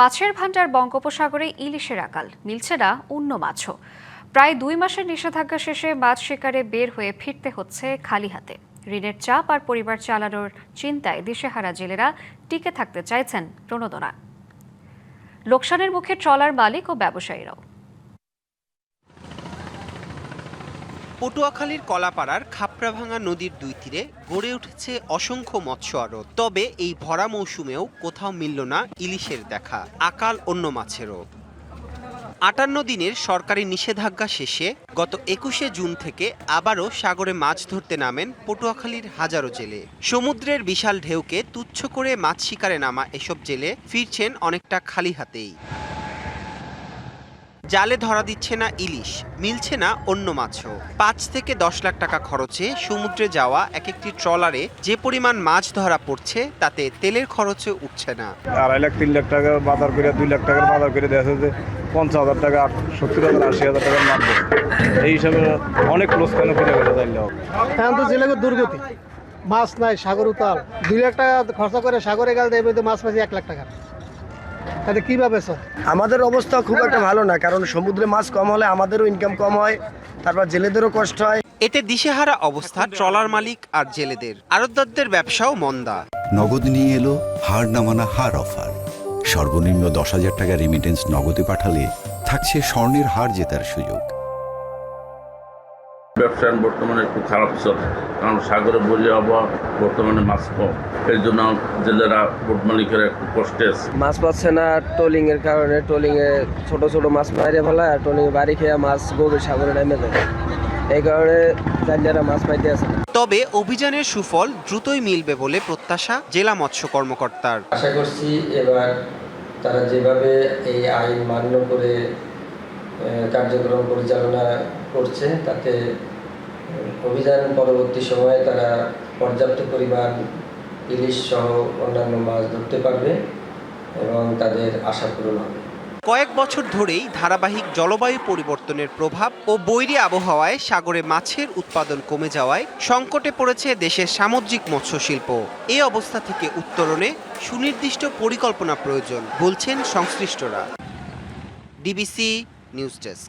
মাছের ভান্ডার বঙ্গোপসাগরে ইলিশের আকাল, মিলছে না অন্য মাছও। প্রায় 2 মাসের নিষেধাজ্ঞা শেষে মাছ শিকারে বের হয়ে ফিরতে হচ্ছে খালি হাতে। ঋণের চাপ আর পরিবার চালানোর চিন্তায় দিশেহারা জেলেরা টিকে থাকতে চাইছেন প্রণোদনায়। লোকসানের মুখে ট্রলার মালিক ও ব্যবসায়ীরাও। পটুয়াখালীর কলাপাড়ার খাপড়াভাঙা নদীর দুই তীরে গড়ে উঠেছে অসংখ্য মৎস্য আড়ত। তবে এই ভরা মৌসুমেও কোথাও মিলল না ইলিশের দেখা, আকাল অন্য মাছেরও। 58 দিনের সরকারি নিষেধাজ্ঞা শেষে গত 21শে জুন থেকে আবারও সাগরে মাছ ধরতে নামেন পটুয়াখালীর হাজারো জেলে। সমুদ্রের বিশাল ঢেউকে তুচ্ছ করে মাছ শিকারে নামা এসব জেলে ফিরছেন অনেকটা খালি হাতেই। জালে ধরা দিচ্ছে না ইলিশ, মিলছে না অন্য মাছও। 5 থেকে 10 লাখ টাকা খরচে সমুদ্রে যাওয়া এক একটি ট্রলারে যে পরিমাণ মাছ ধরা পড়ছে তাতে তেলের খরচও উঠছে না। 2.5 লাখ 3 লাখ টাকা বাজার করে 2 লাখ টাকার বাজার করে দেখা যাচ্ছে 50,000 টাকা 70,000 80,000 টাকার মাছ। এই হিসাবে অনেক লোকসান করে গেছে। এখন তো জেলেকে দুর্গতি, মাছ নাই, সাগর উতাল। 2 লাখ টাকা খরচা করে সাগরে গেলে দেবে মাছ পাচ্ছি 1 লাখ টাকা। তাতে কিভাবে স্যার? আমাদের অবস্থা খুব একটা ভালো না, কারণ সমুদ্রে মাছ কম হলে আমাদেরও ইনকাম কম হয়, তারপর জেলেদেরও কষ্ট হয়। এতে দিশেহারা অবস্থা ট্রলার মালিক আর জেলেদের। আড়তদারদের ব্যবসাও মন্দা। নগদ নিয়ে এলো হার না মানা হার অফার। সর্বনিম্ন 10,000 টাকা রেমিটেন্স নগদে পাঠালে থাকছে স্বর্ণের হার জেতার সুযোগ। ব্যবসা বর্তমানে একটু খারাপ চলে, কারণ সাগরে বলি আবহাওয়া, বর্তমানে মাছ কম। এর জন্য জেলেরা বোট মালিকেরা একটু কষ্টে আছে। মাছ পাচ্ছে না ট্রলিং এর কারণে। ট্রলিং এ ছোট ছোট মাছ মারে ফেলা, আর ট্রলিং এ বাড়ি খেয়ে মাছ গভীর সাগরে নেমে যায়। এই কারণে জালিয়ারা মাছ পাইতে আছে না। তবে অভিযানের সুফল দ্রুতই মিলবে বলে প্রত্যাশা জেলা মৎস্য কর্মকর্তার। আশা করছি এবার তারা যেভাবে এই আইন মান্য করে কার্যক্রম পরিচালনা করছে, তাতে অভিযান পরবর্তী সময়ে তারা পর্যাপ্ত পরিমাণ ইলিশ সহ অন্যান্য মাছ ধরতে পারবে এবং তাদের আশা পূরণ হবে। কয়েক বছর ধরেই ধারাবাহিক জলবায়ু পরিবর্তনের প্রভাব ও বৈরী আবহাওয়ায় সাগরে মাছের উৎপাদন কমে যাওয়ায় সংকটে পড়েছে দেশের সামুদ্রিক মৎস্য শিল্প। এই অবস্থা থেকে উত্তরণে সুনির্দিষ্ট পরিকল্পনা প্রয়োজন বলছেন সংশ্লিষ্টরা। DBC news desk.